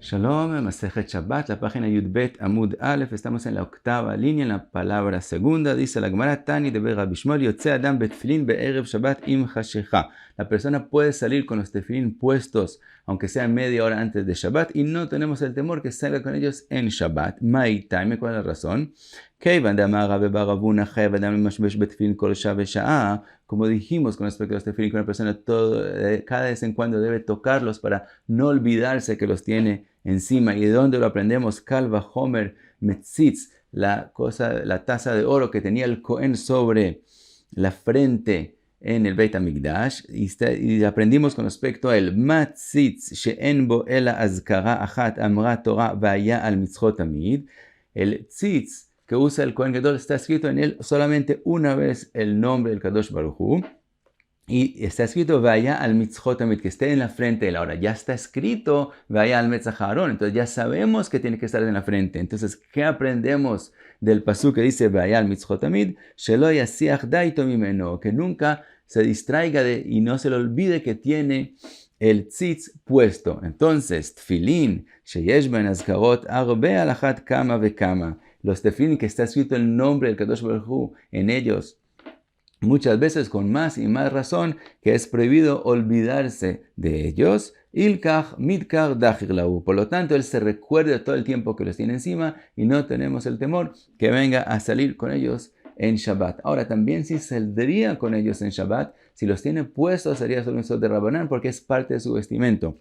Shalom, Masejet Shabbat, la página Yudbet Amud Aleph, estamos en la octava línea, en la palabra segunda, dice la Gemara Tani de Rabbi Shmuel, Yotze Adam betfilin be'erev Shabbat im chashecha. La persona puede salir con los tefilín puestos, aunque sea media hora antes de Shabbat, y no tenemos el temor que salga con ellos en Shabbat. Ma'itaime, ¿cuál es la razón? Como dijimos con respecto a los tefilín, que una persona cada vez en cuando debe tocarlos para no olvidarse que los tiene encima. ¿Y de dónde lo aprendemos? Kalva Homer Metzitz, la taza de oro que tenía el Cohen sobre la frente en el Beit HaMikdash, y aprendimos con respecto a el Matzitz she'en bo ela azkara achat amra Torah vaya al mitzvot tamid. El tzitz que usa el Cohen Gadol está escrito en él solamente una vez el nombre del Kadosh Baruj Hu, y está escrito vaya al mitzvot tamid, que esté en la frente de la hora. Ya está escrito vaya al Metzach Aarón, entonces ya sabemos que tiene que estar en la frente. Entonces, ¿qué aprendemos del pasuk que dice vaya al mitzvot tamid? Shelo yasiach daito mimeno, que nunca se distraiga y no se le olvide que tiene el tzitz puesto. Entonces, tfilin sheyesh ben azkarot arbe alachat kama vekama, los tefilín que está escrito el nombre del Kadosh Baruj Hu en ellos, muchas veces con más y más razón, que es prohibido olvidarse de ellos. Ilkach mitkar dachir lahu. Por lo tanto, él se recuerda todo el tiempo que los tiene encima y no tenemos el temor que venga a salir con ellos en Shabbat. Ahora, también si saldría con ellos en Shabbat, si los tiene puestos, sería solo un sot de Rabanán porque es parte de su vestimento.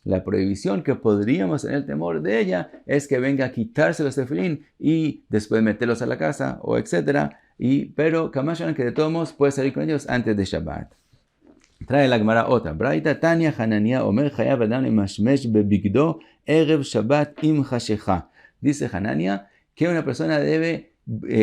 La prohibición que podríamos tener el temor de ella es que venga a quitarse los tefilín y después meterlos a la casa o etcétera. Pero Kamashan, que de todos modos puede salir con ellos antes de Shabbat. Trae la Gemara otra. Braita Tanya Hanania Omer Chayav Adam Lemashmesh Bebigdo Erev Shabbat Im Chashecha. Dice Hanania que una persona debe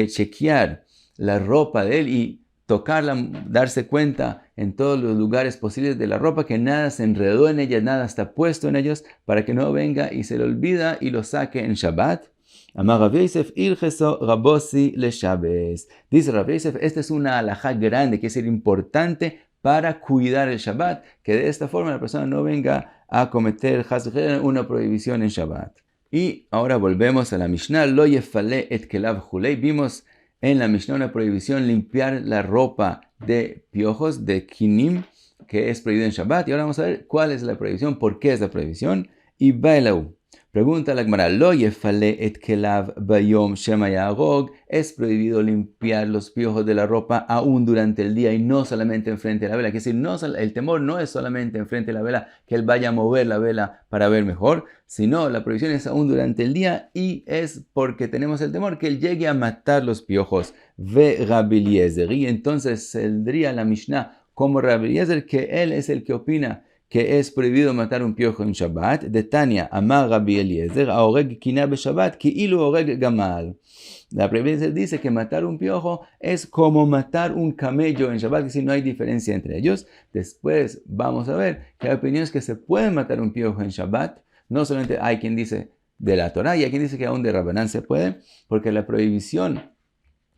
chequear la ropa de él y tocarla, darse cuenta en todos los lugares posibles de la ropa, que nada se enredó en ella, nada está puesto en ellos, para que no venga y se le olvida y lo saque en Shabbat. Amar Rav Yosef ilcheso rabosi le Shabbos. Dice Rav Yosef, esta es una alajá grande, que es importante para cuidar el Shabbat, que de esta forma la persona no venga a cometer una prohibición en Shabbat. Y ahora volvemos a la Mishnah, lo yefale et kelav julei. Vimos en la Mishnah una prohibición limpiar la ropa de piojos, de kinim, que es prohibido en Shabbat. Y ahora vamos a ver cuál es la prohibición, por qué es la prohibición. Y bailau. Pregunta la Gemara, lo yefale et kelav bayom shema yahorog. Es prohibido limpiar los piojos de la ropa aún durante el día y no solamente enfrente de la vela. Es decir, el temor no es solamente enfrente de la vela, que él vaya a mover la vela para ver mejor, sino la prohibición es aún durante el día, y es porque tenemos el temor que él llegue a matar los piojos. Ve Rabbi Eliezer, y entonces saldría la Mishnah como Rabbi Eliezer, que él es el que opina que es prohibido matar un piojo en Shabbat. De Tania, Amar Rabbi Eliezer, Aoreg Kina be Shabbat, ki ilu oreg gamal. La prohibición dice que matar un piojo es como matar un camello en Shabbat, que si no hay diferencia entre ellos. Después vamos a ver que hay opiniones que se pueden matar un piojo en Shabbat. No solamente hay quien dice de la Torah, y hay quien dice que aún de Rabanán se puede, porque la prohibición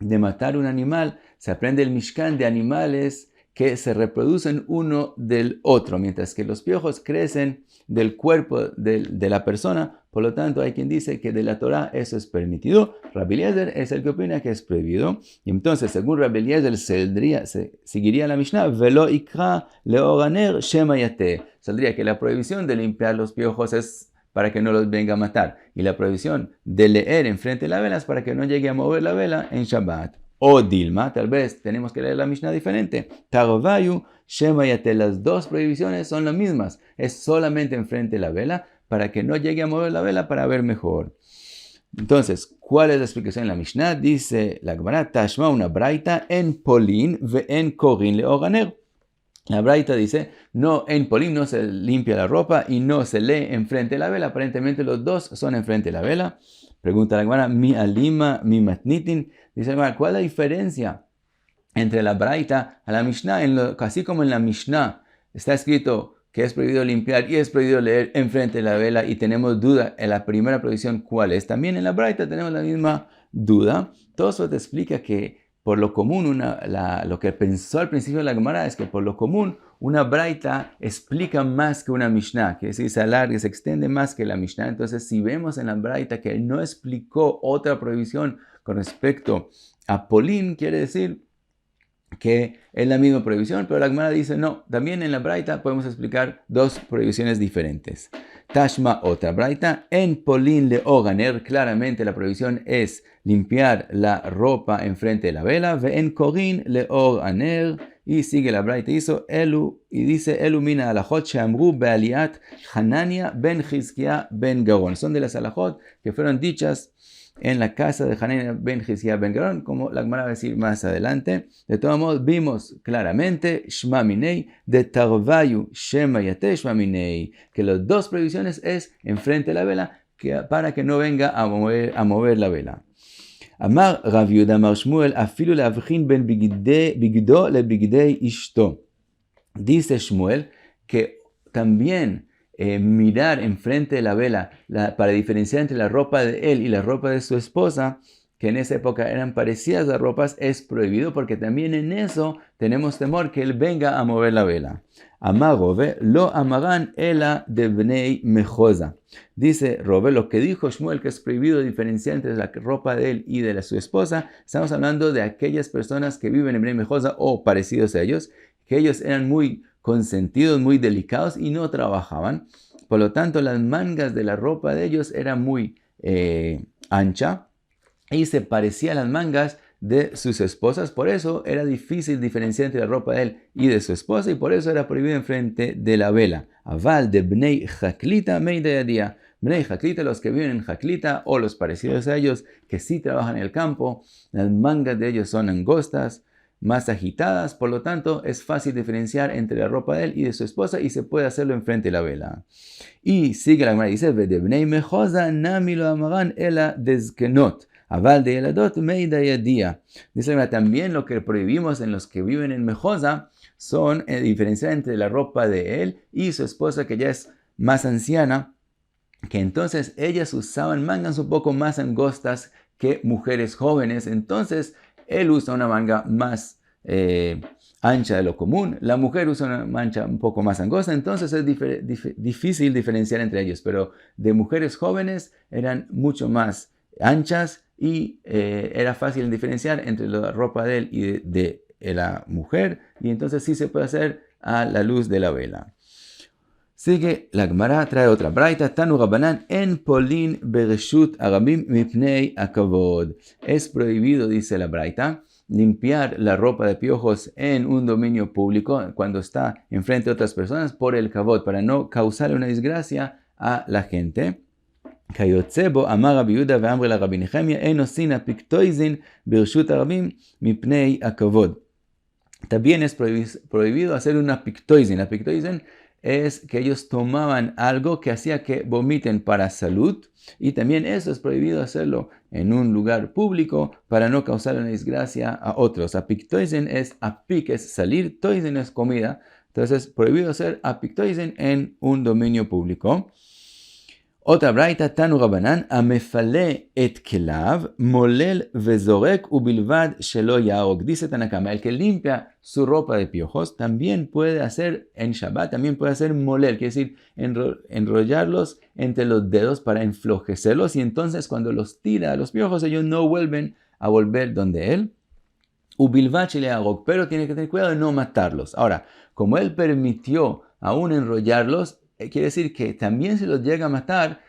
de matar un animal se aprende el Mishkan de animales que se reproducen uno del otro, mientras que los piojos crecen del cuerpo de la persona. Por lo tanto, hay quien dice que de la Torah eso es permitido. Rabbi Eliezer es el que opina que es prohibido. Y entonces, según Rabbi Eliezer, seguiría la Mishnah, velo ikra leoraner shema yate. Saldría que la prohibición de limpiar los piojos es para que no los venga a matar, y la prohibición de leer enfrente de la vela es para que no llegue a mover la vela en Shabbat. O Dilma, tal vez tenemos que leer la Mishnah diferente. Tarvayu, Shema Yate, las dos prohibiciones son las mismas. Es solamente enfrente de la vela para que no llegue a mover la vela para ver mejor. Entonces, ¿cuál es la explicación en la Mishnah? Dice la Gemara, Tashma una braita en Polin ve en Korin leoraner. La braita dice, no, en Polin no se limpia la ropa y no se lee enfrente de la vela. Aparentemente los dos son enfrente de la vela. Pregunta la Gemara, mi alima, mi matnitin. Dice la Gemara, ¿cuál es la diferencia entre la braita a la Mishnah? Así como en la Mishnah está escrito que es prohibido limpiar y es prohibido leer enfrente de la vela, y tenemos duda en la primera prohibición cuál es, también en la braita tenemos la misma duda. Todo eso te explica que por lo común, lo que pensó al principio de la Gemara es que por lo común una braita explica más que una Mishnah, que se alarga, se extiende más que la Mishnah. Entonces, si vemos en la braita que no explicó otra prohibición con respecto a Polín, quiere decir que es la misma prohibición, pero la Gemara dice no, también en la braita podemos explicar dos prohibiciones diferentes. Tashma, otra braita, en Polín le Oganer, claramente la prohibición es limpiar la ropa enfrente de la vela, ve en Corín le Oganer, y sigue la braita, hizo Elu, y dice Elu mina alajot sheamru bealiat Hanania ben Hizkia ben Garon. Son de las alajot que fueron dichas en la casa de Hanania ben Hizkia ben Garon, como la Gemara va a decir más adelante. De todos modos, vimos claramente Shma Minei de Tarvayu Shema Yate Shma Minei, que las dos prohibiciones es enfrente de la vela, para que no venga a mover la vela. Amar Rav Yehuda Amar Shmuel afilu leavchin ben bigdo le bigdei ishto. Dice Shmuel que también mirar enfrente de la vela para diferenciar entre la ropa de él y la ropa de su esposa, que en esa época eran parecidas las ropas, es prohibido porque también en eso tenemos temor que él venga a mover la vela. Amar Rove lo amaran ela de bnei mejosa. Dice Rove, lo que dijo Shmuel que es prohibido diferenciar entre la ropa de él y de su esposa, estamos hablando de aquellas personas que viven en bnei mejosa o parecidos a ellos, que ellos eran muy consentidos, muy delicados y no trabajaban. Por lo tanto, las mangas de la ropa de ellos eran muy ancha y se parecían a las mangas de sus esposas. Por eso era difícil diferenciar entre la ropa de él y de su esposa y por eso era prohibido enfrente de la vela. Aval de Bnei Haklita Meidayadía. Bnei Haklita, los que viven en Haklita o los parecidos a ellos que sí trabajan en el campo, las mangas de ellos son angostas, más agitadas, por lo tanto es fácil diferenciar entre la ropa de él y de su esposa y se puede hacerlo enfrente de la vela. Y sigue la Gemara, dice, de Bnei Mejosa nami lo amaran ela dezkenot. Aval de Eladot Meida Yadia. Dice también lo que prohibimos en los que viven en Mejosa son diferenciar entre la ropa de él y su esposa que ya es más anciana, que entonces ellas usaban mangas un poco más angostas que mujeres jóvenes. Entonces él usa una manga más ancha de lo común, la mujer usa una mancha un poco más angosta, entonces es difícil diferenciar entre ellos, pero de mujeres jóvenes eran mucho más anchas y era fácil diferenciar entre la ropa de él y de la mujer, y entonces sí se puede hacer a la luz de la vela. Sigue la Gemara, trae otra braita, Tanu Rabanan en Polin bereshut arabim mipnei akavod. Es prohibido, dice la braita, limpiar la ropa de piojos en un dominio público cuando está enfrente de otras personas por el kavod, para no causarle una desgracia a la gente. Kayotzebo amar Rabbi Yehuda ve'amre la Rabbi Nehemia en osin apiktoizin bereshut arabim mipnei akavod. También es prohibido hacer una pictoizin. La pictoizin es que ellos tomaban algo que hacía que vomiten para salud, y también eso es prohibido hacerlo en un lugar público para no causar una desgracia a otros. Apiktoizen es apik, es salir, toizen es comida, entonces es prohibido hacer apiktoizen en un dominio público. Otra braita, Tanu Rabanan, amefale et kelav, molel vezorek ubilvad shelo yaog. Dice Tanakama, el que limpia su ropa de piojos también puede hacer en Shabbat, también puede hacer molel, quiere decir enrollarlos entre los dedos para enflojecerlos, y entonces cuando los tira a los piojos ellos no vuelven a volver donde él. Ubilvad shelo yaog, pero tiene que tener cuidado de no matarlos. Ahora, como él permitió aún enrollarlos, quiere decir que también si los llega a matar,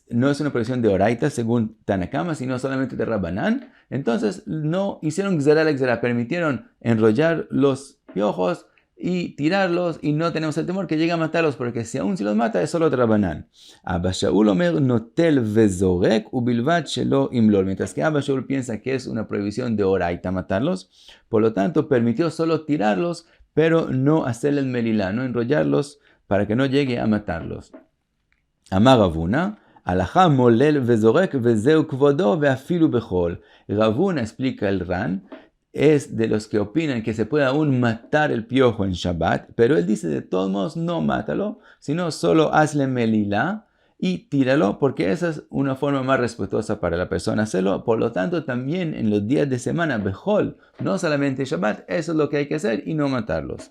no es una prohibición de Oraita según Tanakama, sino solamente de Rabbanán. Entonces no hicieron gzera, permitieron enrollar los piojos y tirarlos, y no tenemos el temor que llegue a matarlos, porque si aún si los mata es solo de Rabbanán. Abba Shaul omer notel vezorek ubilvad shelo imlol. Mientras que Abba Shaul piensa que es una prohibición de Oraita matarlos, por lo tanto permitió solo tirarlos, pero no hacerle el melilá, no enrollarlos, para que no llegue a matarlos. Amar Ravuna, alajá molel vezorek vezeu kvodo veafilu bechol. Ravuna, explica el Ran, es de los que opinan que se puede aún matar el piojo en Shabbat, pero él dice de todos modos no mátalo, sino solo hazle melilá y tíralo, porque esa es una forma más respetuosa para la persona hacerlo. Por lo tanto, también en los días de semana, Bejol, no solamente Shabbat, eso es lo que hay que hacer y no matarlos.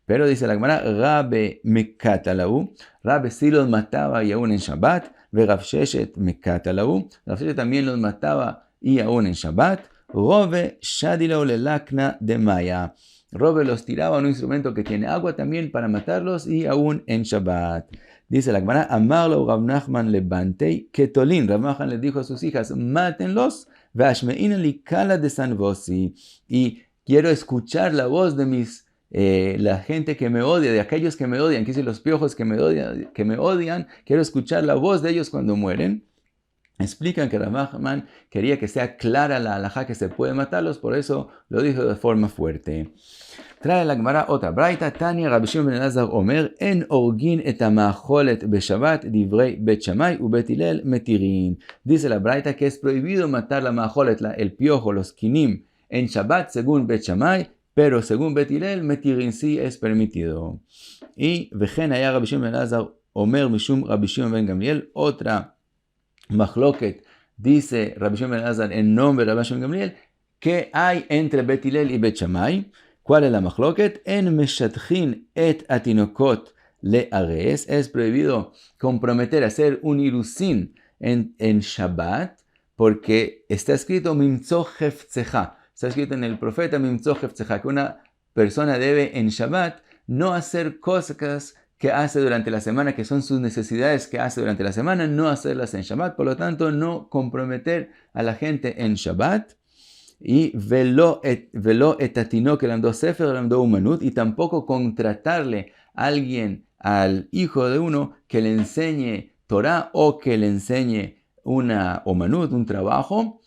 Pero dice la Gemara, Rabbe mekatalau, Rabbe sí los mataba y aún en Shabbat, ve Rav Sheshet mekatalau, Rav Sheshet también los mataba y aún en Shabbat, Rove shadilau lelakna de maya. Rove los tiraba a un instrumento que tiene agua también para matarlos y aún en Shabbat. Dice la Gemara, Amarlo Rav Nachman le bantei ketolin. Rav Nachman les dijo a sus hijas, mátenlos, ve'ashmeina li kala de sanvosi. Y quiero escuchar la voz de la gente que me odia, de aquellos que me odian, que dicen los piojos que me odian, quiero escuchar la voz de ellos cuando mueren. Explican que Rav Nachman quería que sea clara la halajá que se puede matarlos, por eso lo dijo de forma fuerte. Trae la Gemara otra braita, Tania Rabbi Shimon ben Elazar omer, en orgin et ha'ma'acholet beshabbat divrei bet Shammai u bet Hillel metirin. Dice la braita que es prohibido matar la ma'acholet, el piojo, los kinim, en Shabbat según bet Shammai, pero según bet Hillel metirin sí es permitido. Y vejen haya Rabbi Shimon ben Elazar omer mishum Rabbi Shimon ben Gamliel, otra machloket, dice Rabbi Shimon ben Elazar en nombre de Rabbi Shimon ben Gamliel, que hay entre bet Hillel y bet Shammai. ¿Cuál es la machloket? En meshatchin et atinokot le'ares. Es prohibido comprometer, hacer un irusin en Shabbat, porque está escrito mimtzo hefzecha. Está escrito en el profeta mimtzo hefzecha, que una persona debe en Shabbat no hacer cosas que hace durante la semana, que son sus necesidades que hace durante la semana, no hacerlas en Shabbat. Por lo tanto, no comprometer a la gente en Shabbat. Y velo etatino que lamdó sefer, lamdó umanut, y tampoco contratarle a alguien, al hijo de uno, que le enseñe Torah o que le enseñe una umanut, un trabajo,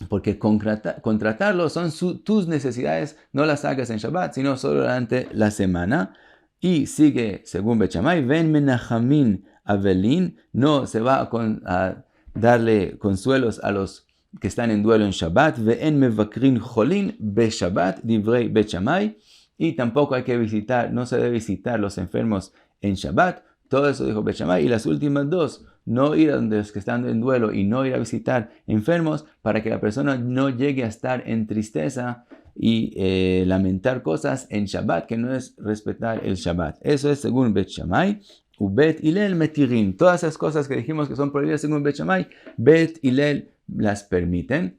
porque contratarlo son tus necesidades, no las hagas en Shabbat, sino solo durante la semana. Y sigue, según Bet Shammai, ven menachamin avelin, no se va a darle consuelos a los que están en duelo en Shabbat, ve'en mevakrin cholin be Shabbat, divrei Bet Shammai, y tampoco hay que visitar, no se debe visitar los enfermos en Shabbat. Todo eso dijo Bet Shammai. Y las últimas dos, no ir a donde los que están en duelo y no ir a visitar enfermos, para que la persona no llegue a estar en tristeza y lamentar cosas en Shabbat, que no es respetar el Shabbat. Eso es según Bet Shammai. Bet Hillel metirin. Todas esas cosas que dijimos que son prohibidas según Bet Shammai, Bet Hillel las permiten.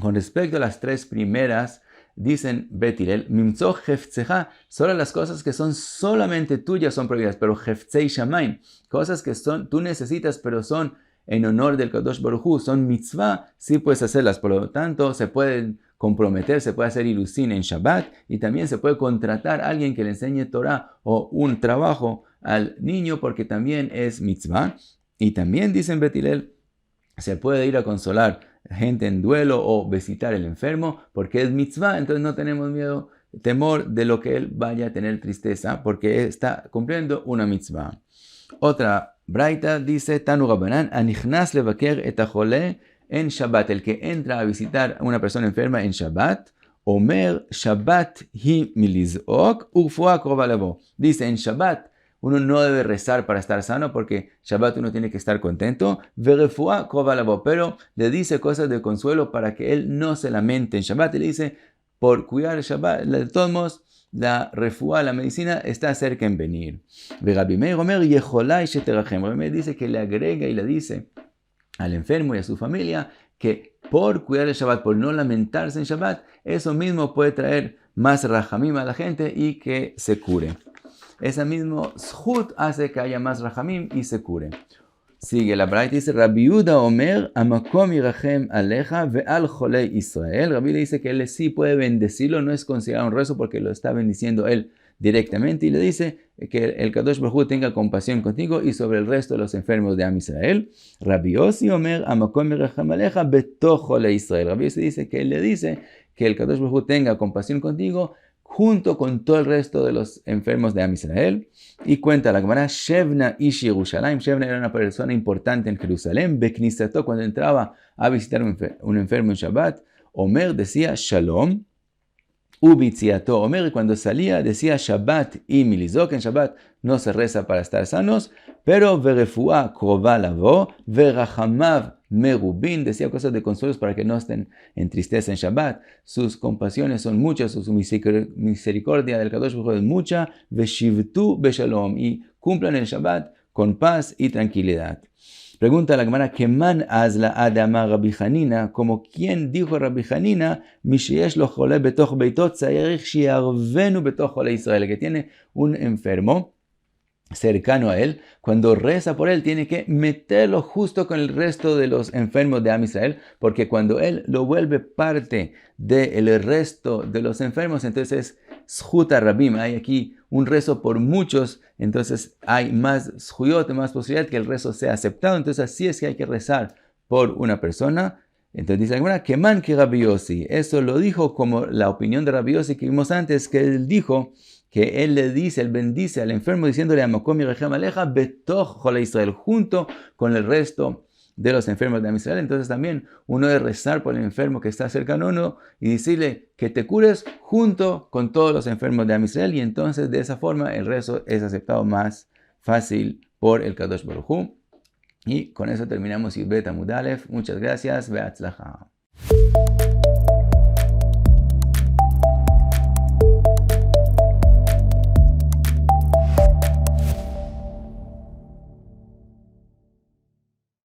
Con respecto a las tres primeras, dicen Bet Hillel, mimtzo hefzecha, solo las cosas que son solamente tuyas son prohibidas, pero hefzei shamayim, cosas que tú necesitas, pero son en honor del Kadosh Baruj Hu, son mitzvah, sí puedes hacerlas. Por lo tanto, se pueden comprometer, se puede hacer ilusin en Shabbat, y también se puede contratar a alguien que le enseñe Torah o un trabajo al niño, porque también es mitzvah. Y también dicen Bet Hillel, se puede ir a consolar gente en duelo o visitar el enfermo, porque es mitzvah, entonces no tenemos temor de lo que él vaya a tener tristeza, porque está cumpliendo una mitzvah. Otra braita dice, Tanu Rabbanan, anichnas levaker et hachole en Shabbat, el que entra a visitar a una persona enferma en Shabbat, omer Shabbat hi milizok urfua krova lavo. Dice, en Shabbat uno no debe rezar para estar sano, porque Shabbat uno tiene que estar contento. Verefua krova lavo, pero le dice cosas de consuelo para que él no se lamente en Shabbat. Y le dice, por cuidar el Shabbat, de todos modos, la refuá, la medicina, está cerca en venir. Rabbi Meir omer yecholai sheterachem. Rabbi Meir dice que le agrega y le dice al enfermo y a su familia que por cuidar el Shabbat, por no lamentarse en Shabbat, eso mismo puede traer más rajamim a la gente y que se cure. Ese mismo zhut hace que haya más rajamim y se cure. Sigue la braita, dice, Rabbi Yehuda omer, amakom yirachem aleja ve'al cholei Israel. Rabbi le dice que él sí puede bendecirlo, no es considerado un rezo porque lo está bendiciendo él directamente, y le dice que el Kadosh Baruj Hu tenga compasión contigo y sobre el resto de los enfermos de Am Israel. Rabbi Yossi omer, amakom yirachem aleja betoch cholei Israel. Rabbi Yossi dice que él le dice que el Kadosh Baruj Hu tenga compasión contigo junto con todo el resto de los enfermos de Am Israel. Y cuenta la Gemara, Shevna ish Yerushalayim. Shevna era una persona importante en Jerusalén. Beknisato, cuando entraba a visitar un enfermo en Shabbat, Omer decía Shalom, Ubitziato Omer, y cuando salía decía Shabbat y Milizok. En Shabbat no se reza para estar sanos, pero Verefua Krova Lavo, Verachamav Merubin, decía cosas de consuelos para que no estén en tristeza en Shabbat. Sus compasión son muchas, su misericordia del Kadosh Baruj Hu es mucha, Veshivtu Beshalom, y cumplan el Shabbat con paz y tranquilidad. Pregunta la Gemara, ¿Keman azla adama Rabbi Hanina? Como quien dijo Rabbi Hanina, Misheyesh lo chole betoch beitot tzarich shiarvenu betoch chole Israel, que tiene un enfermo cercano a él, cuando reza por él tiene que meterlo justo con el resto de los enfermos de Am Israel, porque cuando él lo vuelve parte del resto de los enfermos, entonces Zhut Rabim, hay aquí un rezo por muchos, entonces hay más zhuyot, más posibilidad que el rezo sea aceptado. Entonces así es que hay que rezar por una persona. Entonces dice alguna, que man que Rabbi Yossi, eso lo dijo como la opinión de Rabbi Yossi que vimos antes, que él dijo que él le dice, él bendice al enfermo diciéndole a Makom Yerechem Aleja betoch chole Israel, junto con el resto de los enfermos de Israel. Entonces también uno debe rezar por el enfermo que está cercano a uno y decirle que te cures junto con todos los enfermos de Israel, y entonces de esa forma el rezo es aceptado más fácil por el Kadosh Baruj Hu. Y con eso terminamos Yud Bet Amud Aleph. Muchas gracias. Be'atzlacha.